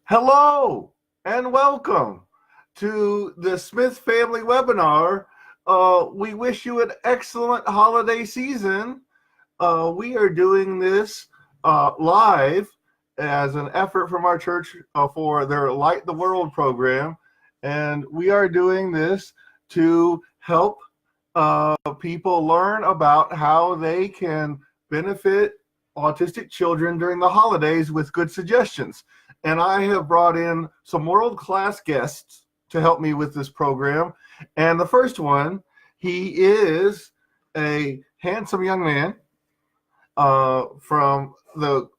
Hello and welcome to the Smith Family Webinar. We wish you an excellent holiday season. We are doing this live as an effort from our church for their Light the World program. And we are doing this to help people learn about how they can benefit autistic children during the holidays with good suggestions. And I have brought in some world-class guests to help me with this program. And the first one, he is a handsome young man from the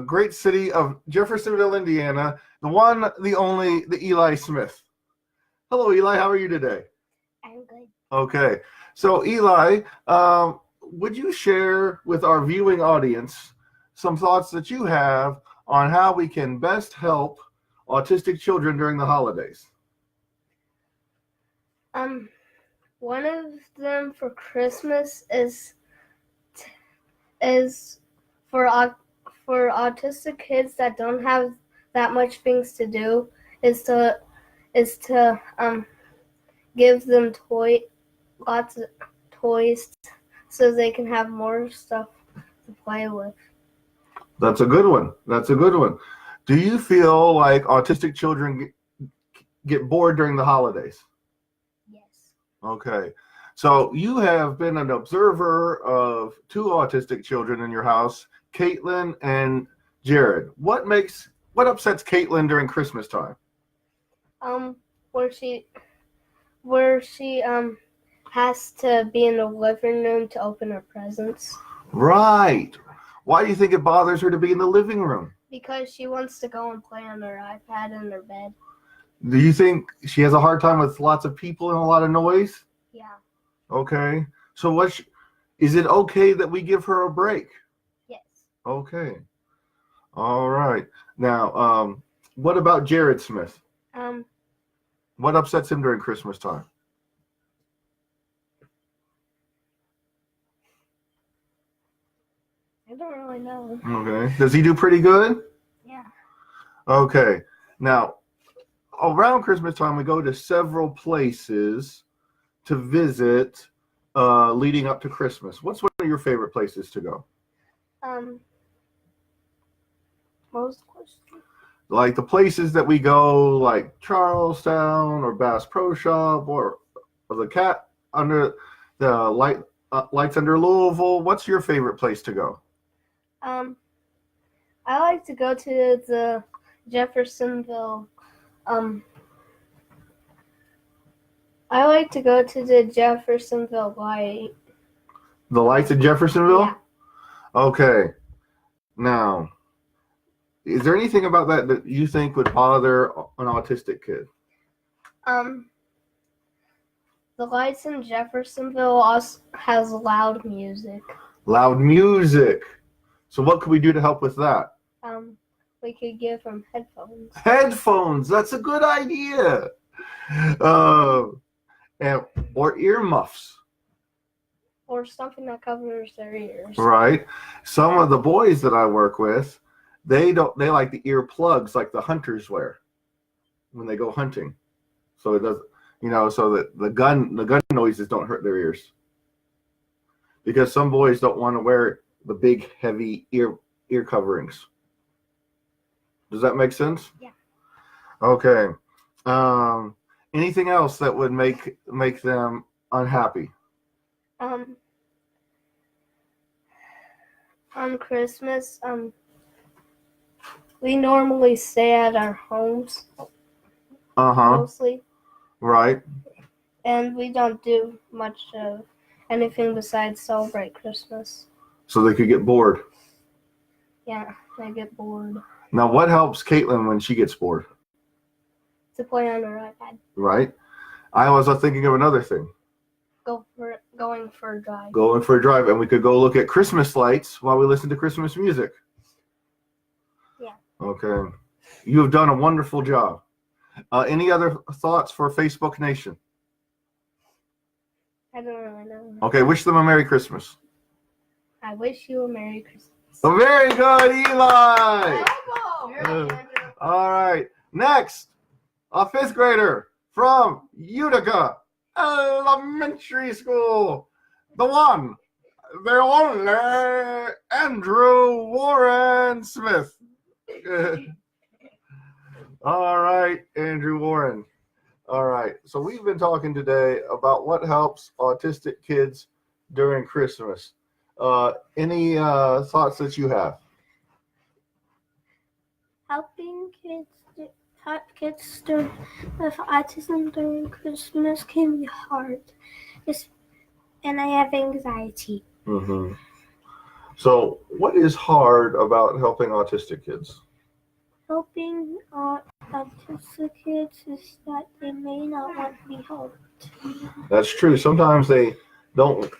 great city of Jeffersonville, Indiana, the one, the only, the Eli Smith. Hello, Eli. How are you today? I'm good. Okay. So, Eli, would you share with our viewing audience some thoughts that you have on how we can best help autistic children during the holidays? One of them for Christmas is for autistic kids that don't have that much things to do is to give them lots of toys so they can have more stuff to play with. That's a good one. That's a good one. Do you feel like autistic children get bored during the holidays? Yes. Okay. So you have been an observer of two autistic children in your house, Caitlin and Jared. What upsets Caitlin during Christmas time? Where she has to be in the living room to open her presents. Right. Why do you think it bothers her to be in the living room? Because she wants to go and play on her iPad in her bed. Do you think she has a hard time with lots of people and a lot of noise? Yeah. Okay. So is it okay that we give her a break? Yes. Okay. All right. Now, what about Jared Smith? What upsets him during Christmas time? I don't really know. Okay. Does he do pretty good? Yeah. Okay. Now, around Christmas time, we go to several places to visit leading up to Christmas. What's one of your favorite places to go? Most questions. Like the places that we go, like Charlestown or Bass Pro Shop or the Cat under the Lights Under Louisville. What's your favorite place to go? I like to go to the Jeffersonville. I like to go to the Jeffersonville light. The lights in Jeffersonville? Yeah. Okay. Now, is there anything about that you think would bother an autistic kid? The lights in Jeffersonville also has loud music. Loud music. So what could we do to help with that? We could give them headphones. Headphones. That's a good idea. Or earmuffs. Or something that covers their ears. Right. Some of the boys that I work with, they like the ear plugs like the hunters wear when they go hunting. So it does, so that the gun noises don't hurt their ears. Because some boys don't want to wear the big heavy ear coverings. Does that make sense? Yeah. Okay. Anything else that would make them unhappy? On Christmas, we normally stay at our homes. Mostly. Right. And we don't do much of anything besides celebrate Christmas. So they could get bored. Yeah, they get bored. Now, what helps Caitlin when she gets bored? To play on her iPad. Right. I was thinking of another thing. Going for a drive. Going for a drive, and we could go look at Christmas lights while we listen to Christmas music. Yeah. Okay. You have done a wonderful job. Any other thoughts for Facebook Nation? I don't really know. Okay, wish them a Merry Christmas. I wish you a Merry Christmas. Oh, very good, Eli. All right. Next, a fifth grader from Utica Elementary School. The one, the only Andrew Warren Smith. All right, Andrew Warren. All right. So we've been talking today about what helps autistic kids during Christmas. Any thoughts that you have? Helping kids with autism during Christmas can be hard, and I have anxiety. Mm-hmm. So, what is hard about helping autistic kids? Helping autistic kids is that they may not want to be helped. That's true. Sometimes they don't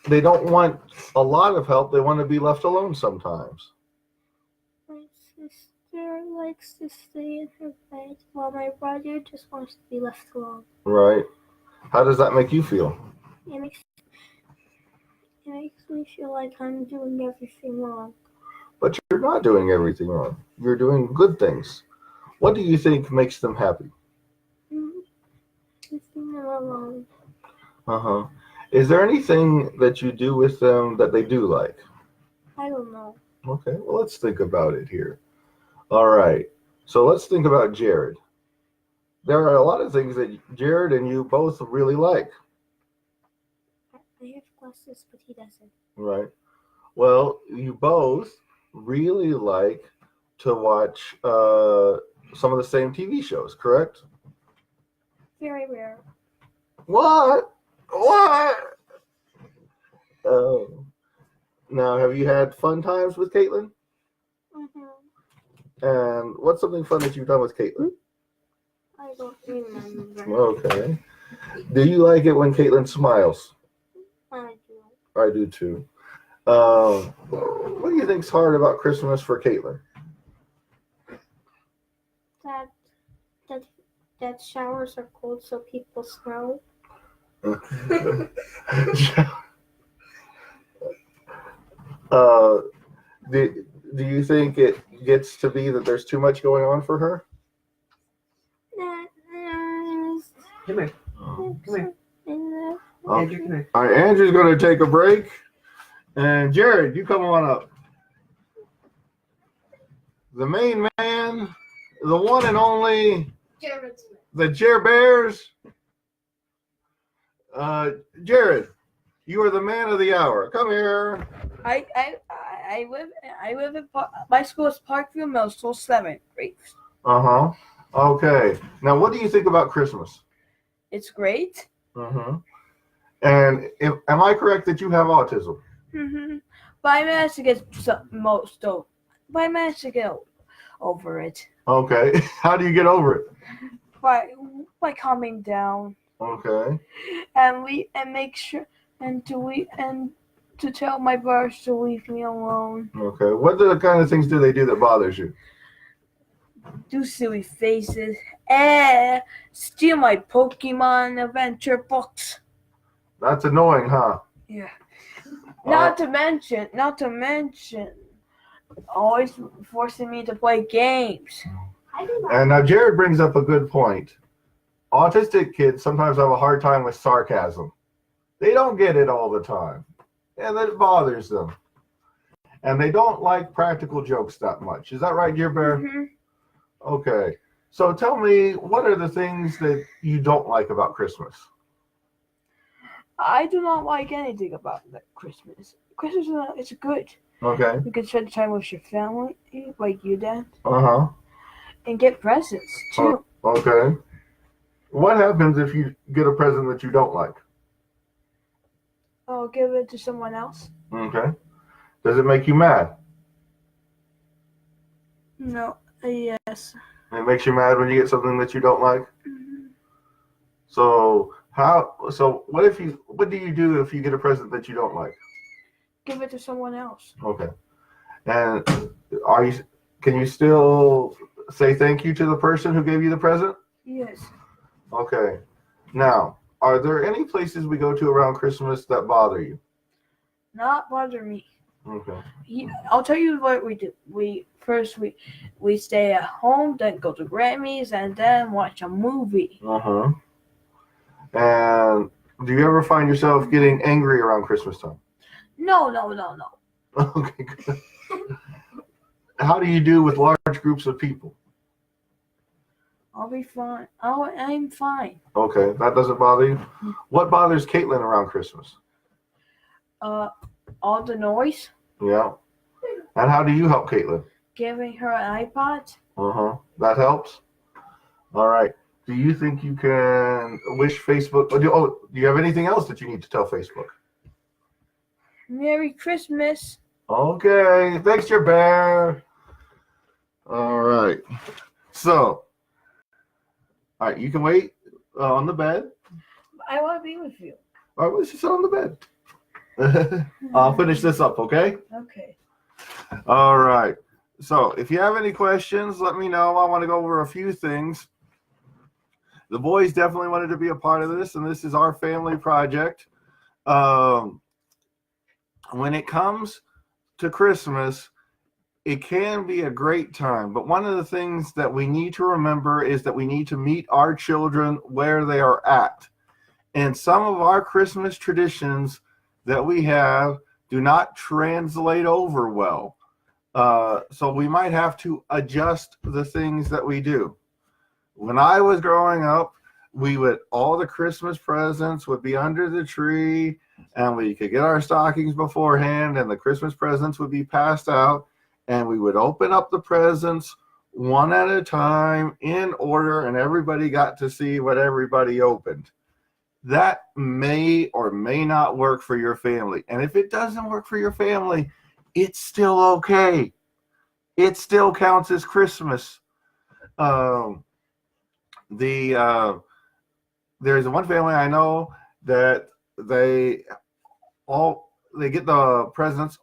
want a lot of help. They want to be left alone sometimes. My sister likes to stay in her bed, while my brother just wants to be left alone. Right. How does that make you feel? It makes me feel like I'm doing everything wrong. But you're not doing everything wrong. You're doing good things. What do you think makes them happy? Leaving them alone. Uh-huh. Is there anything that you do with them that they do like? I don't know. Okay, well, let's think about it here. All right. So let's think about Jared. There are a lot of things that Jared and you both really like. I have glasses, but he doesn't. Right. Well, you both really like to watch some of the same TV shows, correct? Very rare. What? What? Oh. Now, have you had fun times with Caitlin? Mm-hmm. And what's something fun that you've done with Caitlin? I don't remember. Okay. Do you like it when Caitlin smiles? I do. I do too. What do you think's hard about Christmas for Caitlin? That showers are cold, so people snow. Do you think it gets to be that there's too much going on for her? Come here. Come here. Andrew, come here. All right, Andrew's going to take a break. And Jared, you come on up. The main man, the one and only, the Jer Bears. Jared, you are the man of the hour. Come here. I live in my school is Parkview Middle School, 7th grade. Uh-huh. Okay. Now, what do you think about Christmas? It's great. Uh-huh. And am I correct that you have autism? Mm-hmm. But I managed to get over it. Okay. How do you get over it? By calming down. Okay. And make sure to tell my brothers to leave me alone. Okay. What kind of things do they do that bothers you? Do silly faces. Steal my Pokemon adventure books. That's annoying, huh? Yeah. Not to mention, always forcing me to play games. And now Jared brings up a good point. Autistic kids sometimes have a hard time with sarcasm. They don't get it all the time, and that bothers them. And they don't like practical jokes that much. Is that right, Dear Bear? Mm-hmm. Okay. So tell me, what are the things that you don't like about Christmas? I do not like anything about Christmas. Christmas is good. Okay. You can spend time with your family, like you did. Uh-huh. And get presents, too. Okay. What happens if you get a present that you don't like? I'll give it to someone else. Okay. Does it make you mad? No. Yes. It makes you mad when you get something that you don't like? Mm-hmm. So what do you do if you get a present that you don't like? Give it to someone else. Okay. And can you still say thank you to the person who gave you the present? Yes. Okay. Now, are there any places we go to around Christmas that bother you? Not bother me. Okay. I'll tell you what we do. We stay at home, then go to Grammys, and then watch a movie. Uh-huh. And do you ever find yourself getting angry around Christmas time? No. Okay, good. How do you do with large groups of people? I'll be fine. I'm fine. Okay, that doesn't bother you? What bothers Caitlin around Christmas? All the noise. Yeah. And how do you help Caitlin? Giving her an iPod. Uh-huh. That helps? All right. Do you think you can wish Facebook? Do you have anything else that you need to tell Facebook? Merry Christmas. Okay. Thanks, your bear. All right. So, all right, you can wait on the bed. I want to be with you. All right, let's just sit on the bed. I'll finish this up, okay? Okay. All right. So, if you have any questions, let me know. I want to go over a few things. The boys definitely wanted to be a part of this, and this is our family project. When it comes to Christmas, it can be a great time, but one of the things that we need to remember is that we need to meet our children where they are at. And some of our Christmas traditions that we have do not translate over well. So we might have to adjust the things that we do. When I was growing up, all the Christmas presents would be under the tree, and we could get our stockings beforehand, and the Christmas presents would be passed out, and we would open up the presents one at a time in order, and everybody got to see what everybody opened. That may or may not work for your family. And if it doesn't work for your family, it's still okay. It still counts as Christmas. There's one family I know that they get the presents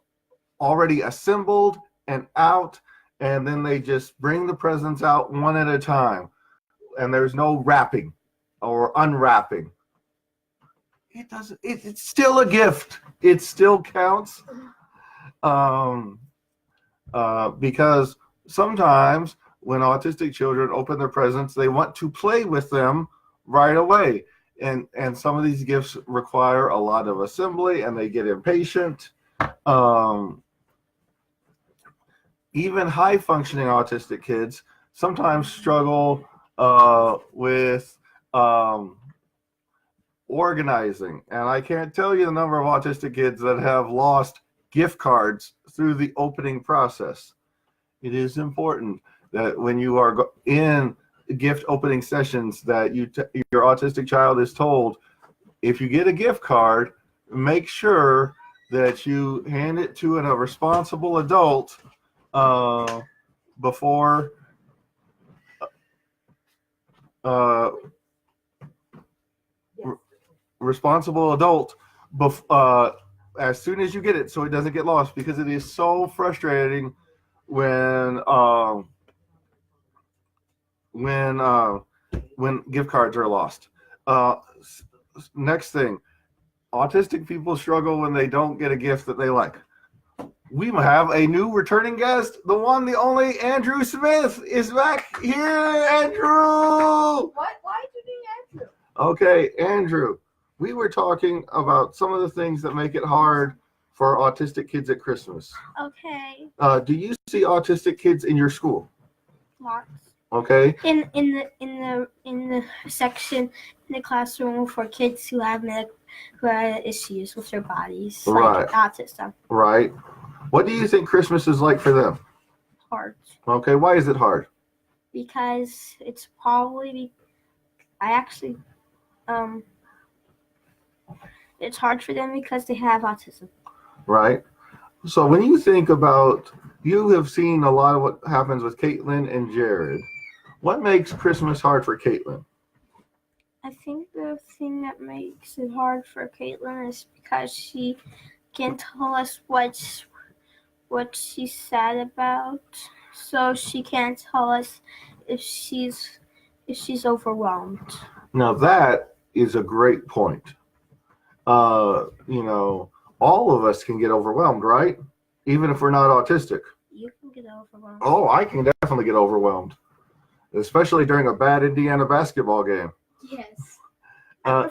already assembled and out, and then they just bring the presents out one at a time, and there's no wrapping or unwrapping. It's still a gift. It still counts. Because sometimes when autistic children open their presents, they want to play with them right away. And some of these gifts require a lot of assembly, and they get impatient. Even high-functioning autistic kids sometimes struggle with organizing. And I can't tell you the number of autistic kids that have lost gift cards through the opening process. It is important that when you are in gift opening sessions that your autistic child is told, if you get a gift card, make sure that you hand it to a responsible adult before responsible adult as soon as you get it, so it doesn't get lost, because it is so frustrating when gift cards are lost. Next thing, autistic people struggle when they don't get a gift that they like. We have a new returning guest. The one, the only Andrew Smith is back here. Andrew! What? Why do you need Andrew? Okay, Andrew, we were talking about some of the things that make it hard for autistic kids at Christmas. Okay. Do you see autistic kids in your school? Lots. Okay. In the section in the classroom for kids who have issues with their bodies, Right. like autism. Right. What do you think Christmas is like for them? Hard. Okay, why is it hard? Because it's probably it's hard for them because they have autism. Right. So when you think about, you have seen a lot of what happens with Caitlin and Jared. What makes Christmas hard for Caitlin? I think the thing that makes it hard for Caitlin is because she can't tell us what she's sad about, so she can't tell us if she's overwhelmed. Now that is a great point. All of us can get overwhelmed, right? even if we're not autistic. You can get overwhelmed. Oh, I can definitely get overwhelmed, especially during a bad Indiana basketball game. Yes. Uh,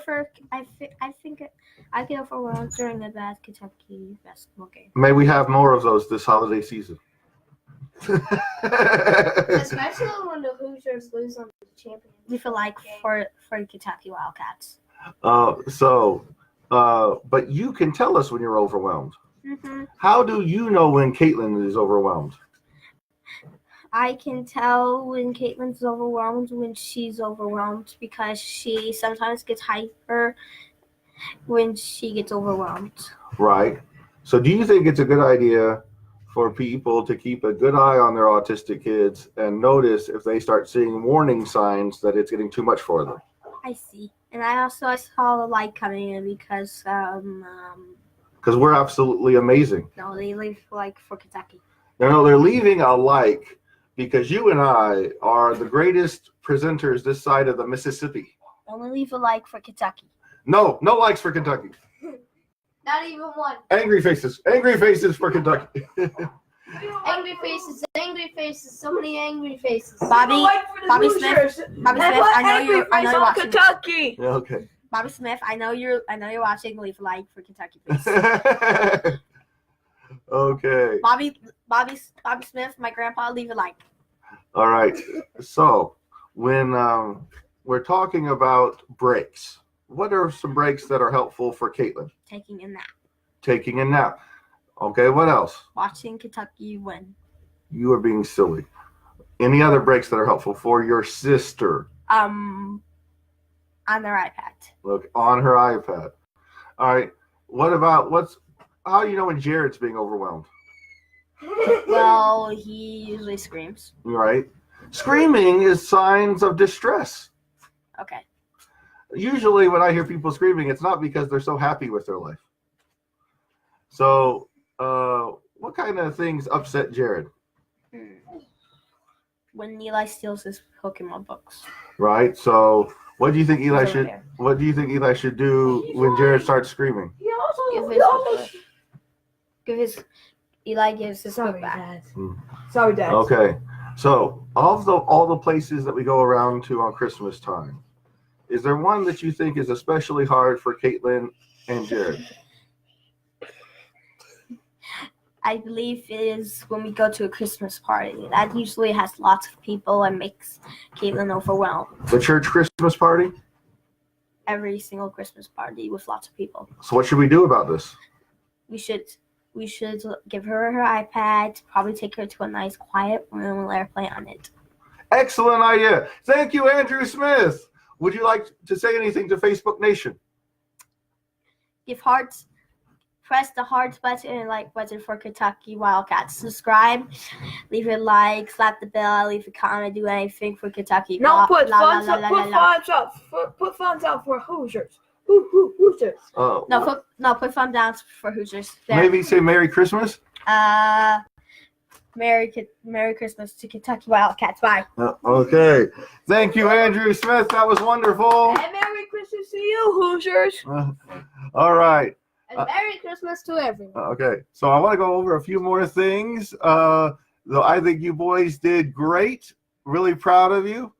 I think I get overwhelmed during a bad Kentucky basketball game. May we have more of those this holiday season. Especially when the Hoosiers lose on the championship. We feel like for Kentucky Wildcats. But you can tell us when you're overwhelmed. Mm-hmm. How do you know when Caitlin is overwhelmed? I can tell when Caitlin's overwhelmed when she's overwhelmed because she sometimes gets hyper when she gets overwhelmed. Right. So do you think it's a good idea for people to keep a good eye on their autistic kids and notice if they start seeing warning signs that it's getting too much for them? I see. And I saw the light coming in because we're absolutely amazing. no, they leave like for Kentucky. No, they're leaving a like because you and I are the greatest presenters this side of the Mississippi. Only leave a like for Kentucky. No likes for Kentucky. Not even one. Angry faces for Kentucky. Angry faces, so many angry faces. Bobby Smith, I know you're watching. Kentucky. Okay. Bobby Smith, I know you're watching. Leave a like for Kentucky, please. Okay. Bobby Smith, my grandpa, leave a like. All right. So when we're talking about breaks, what are some breaks that are helpful for Caitlin? Taking a nap. Taking a nap. Okay, what else? Watching Kentucky win. You are being silly. Any other breaks that are helpful for your sister? On their iPad. Look, on her iPad. All right. What about how do you know when Jared's being overwhelmed? Well, he usually screams. Right. Screaming is signs of distress. Okay. Usually when I hear people screaming, it's not because they're so happy with their life. So, what kind of things upset Jared? When Eli steals his Pokemon books. Right. So, what do you think Eli should do when Jared starts screaming? Eli gives his book back. Dad. Sorry, Dad. Okay. So, of all the places that we go around to on Christmas time, is there one that you think is especially hard for Caitlin and Jared? I believe it is when we go to a Christmas party. That usually has lots of people and makes Caitlin overwhelmed. The church Christmas party? Every single Christmas party with lots of people. So what should we do about this? We should give her iPad, probably take her to a nice quiet room and let her play on it. Excellent idea. Thank you, Andrew Smith. Would you like to say anything to Facebook Nation? Give hearts. Press the hearts button and like button for Kentucky Wildcats. Subscribe, leave a like, slap the bell, leave a comment, do anything for Kentucky. No, put funds out for Hoosiers. Hoosiers. Put fun down for Hoosiers. There. Maybe say Merry Christmas. Merry Christmas to Kentucky Wildcats. Bye. Okay. Thank you, Andrew Smith. That was wonderful. And Merry Christmas to you, Hoosiers. All right. And Merry Christmas to everyone. Okay. So I want to go over a few more things. Though I think you boys did great. Really proud of you.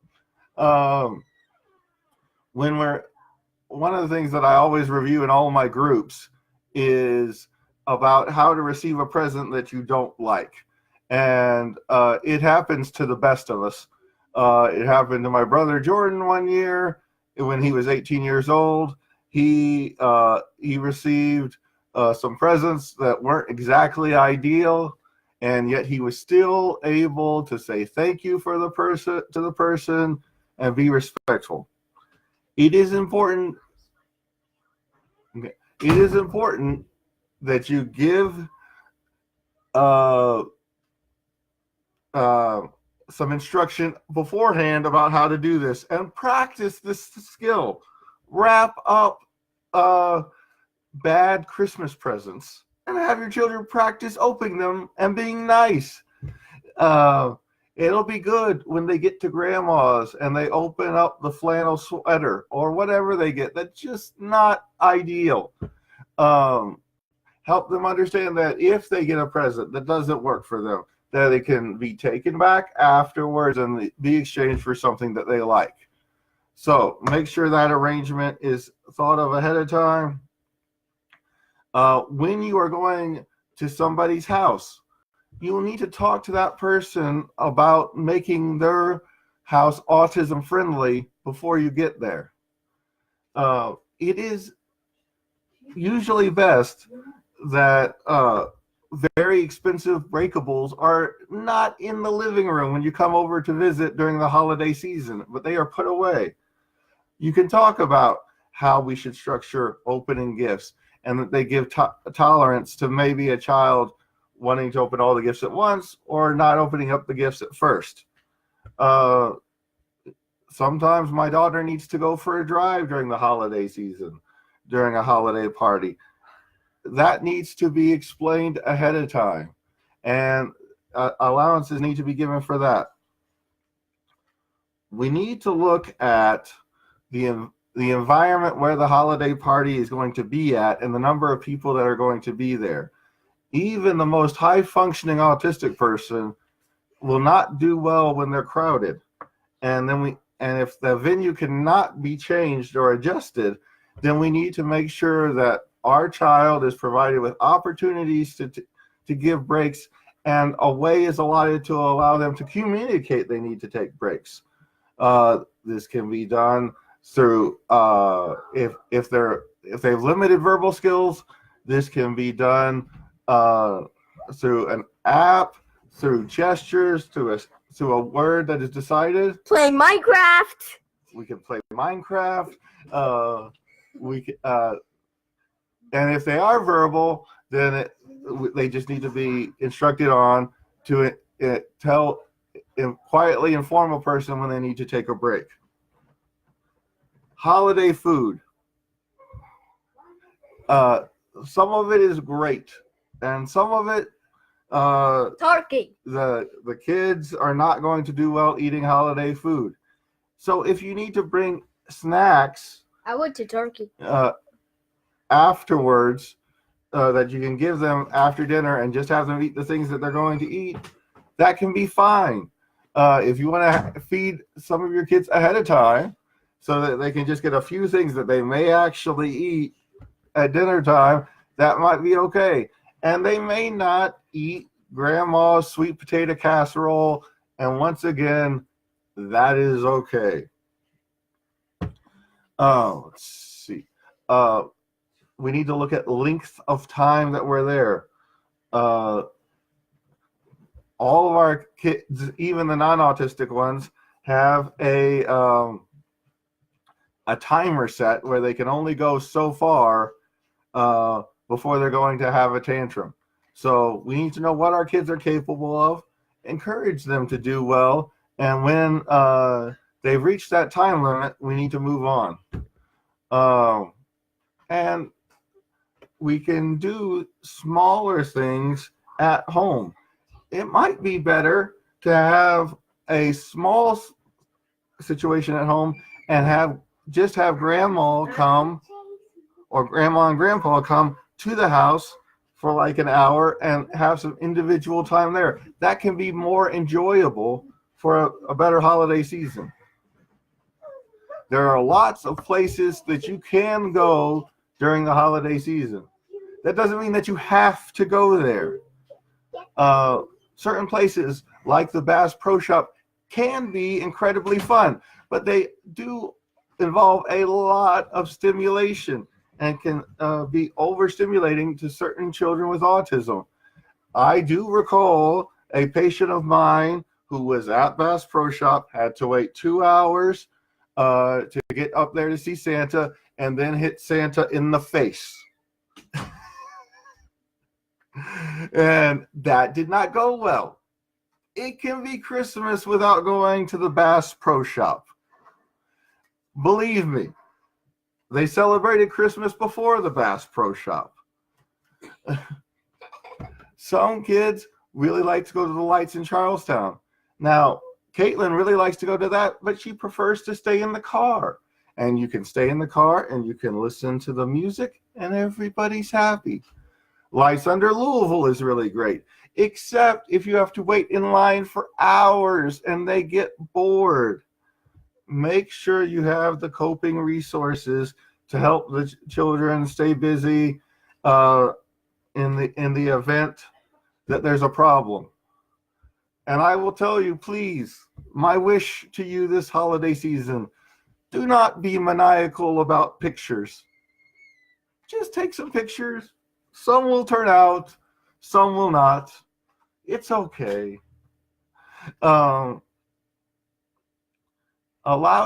One of the things that I always review in all of my groups is about how to receive a present that you don't like. And it happens to the best of us. It happened to my brother Jordan one year when he was 18 years old. He received some presents that weren't exactly ideal, and yet he was still able to say thank you to the person and be respectful. It is important. It is important that you give some instruction beforehand about how to do this and practice this skill. Wrap up bad Christmas presents and have your children practice opening them and being nice. It'll be good when they get to grandma's and they open up the flannel sweater or whatever they get. That's just not ideal. Have help them understand that if they get a present that doesn't work for them, that it can be taken back afterwards and be exchanged for something that they like. So make sure that arrangement is thought of ahead of time. When you are going to somebody's house, you will need to talk to that person about making their house autism friendly before you get there. It is usually best that very expensive breakables are not in the living room when you come over to visit during the holiday season, but they are put away. You can talk about how we should structure opening gifts and that they give tolerance to maybe a child wanting to open all the gifts at once or not opening up the gifts at first. Sometimes my daughter needs to go for a drive during the holiday season, during a holiday party. That needs to be explained ahead of time, and allowances need to be given for that. We need to look at the environment where the holiday party is going to be at and the number of people that are going to be there. Even the most high-functioning autistic person will not do well when they're crowded. And if the venue cannot be changed or adjusted, then we need to make sure that our child is provided with opportunities to give breaks, and a way is allotted to allow them to communicate they need to take breaks. This can be done through if they have limited verbal skills, this can be done through an app, through gestures, through a word that is decided. Play Minecraft. We can play Minecraft. And if they are verbal, then they just need to be instructed on to quietly inform a person when they need to take a break. Holiday food. Some of it is great, and some of it Turkey. the kids are not going to do well eating holiday food. So if you need to bring snacks, I went to Turkey. Afterwards, that you can give them after dinner and just have them eat the things that they're going to eat, that can be fine. If you want to feed some of your kids ahead of time so that they can just get a few things that they may actually eat at dinner time, that might be okay. And they may not eat grandma's sweet potato casserole, and once again, that is okay. Let's see. We need to look at length of time that we're there. All of our kids, even the non-autistic ones, have a timer set where they can only go so far before they're going to have a tantrum. So we need to know what our kids are capable of, encourage them to do well, and when they've reached that time limit, we need to move on. And we can do smaller things at home. It might be better to have a small situation at home and have grandma come, or grandma and grandpa come to the house for like an hour and have some individual time there. That can be more enjoyable for a better holiday season. There are lots of places that you can go during the holiday season. That doesn't mean that you have to go there. Certain places like the Bass Pro Shop can be incredibly fun, but they do involve a lot of stimulation and can be overstimulating to certain children with autism. I do recall a patient of mine who was at Bass Pro Shop, had to wait 2 hours to get up there to see Santa, and then hit Santa in the face. And that did not go well. It can be Christmas without going to the Bass Pro Shop. Believe me, they celebrated Christmas before the Bass Pro Shop. Some kids really like to go to the lights in Charlestown. Now, Caitlin really likes to go to that, but she prefers to stay in the car. And you can stay in the car and you can listen to the music and everybody's happy. Lights Under Louisville is really great, except if you have to wait in line for hours and they get bored. Make sure you have the coping resources to help the children stay busy in the event that there's a problem. And I will tell you, please, my wish to you this holiday season, do not be maniacal about pictures. Just take some pictures. Some will turn out, some will not. It's okay. Allow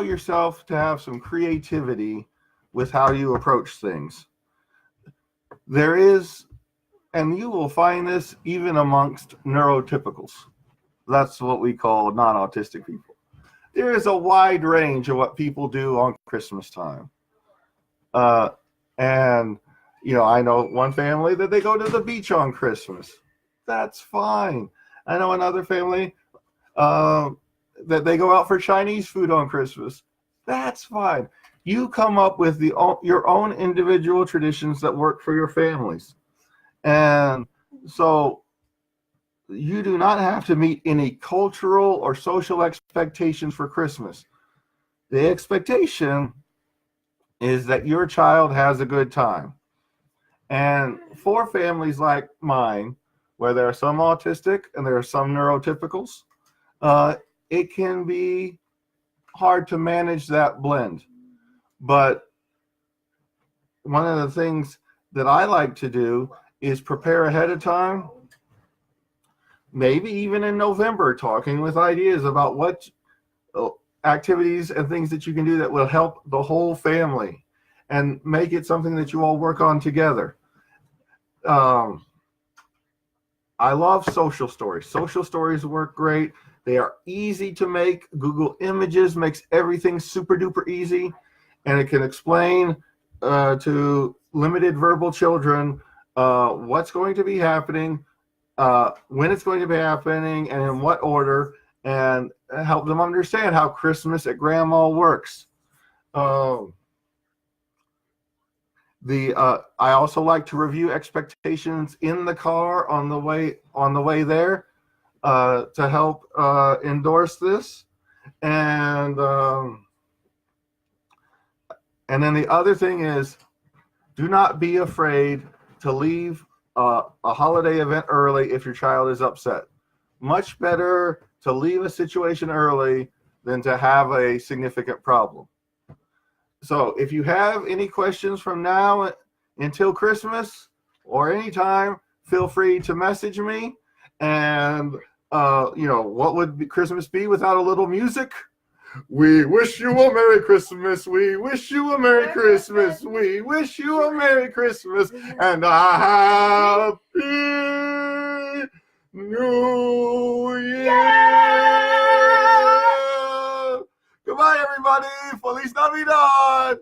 yourself to have some creativity with how you approach things. There is, and you will find this even amongst neurotypicals. That's what we call non-autistic people. There is a wide range of what people do on Christmas time. And, I know one family that they go to the beach on Christmas. That's fine. I know another family that they go out for Chinese food on Christmas. That's fine. You come up with your own individual traditions that work for your families. And so you do not have to meet any cultural or social expectations for Christmas. The expectation is that your child has a good time. And for families like mine, where there are some autistic and there are some neurotypicals, it can be hard to manage that blend. But one of the things that I like to do is prepare ahead of time, maybe even in November, talking with ideas about what activities and things that you can do that will help the whole family and make it something that you all work on together. I love social stories. Social stories work great. They are easy to make. Google Images makes everything super duper easy, and it can explain to limited verbal children what's going to be happening, when it's going to be happening, and in what order, and help them understand how Christmas at Grandma works. I also like to review expectations in the car on the way there to help endorse this, and then the other thing is, do not be afraid to leave a holiday event early if your child is upset. Much better to leave a situation early than to have a significant problem. So if you have any questions from now until Christmas or anytime, feel free to message me. And, what would Christmas be without a little music? We wish you a Merry Christmas. We wish you a Merry Christmas. We wish you a Merry Christmas and a Happy New Year. Goodbye, everybody. Feliz Navidad.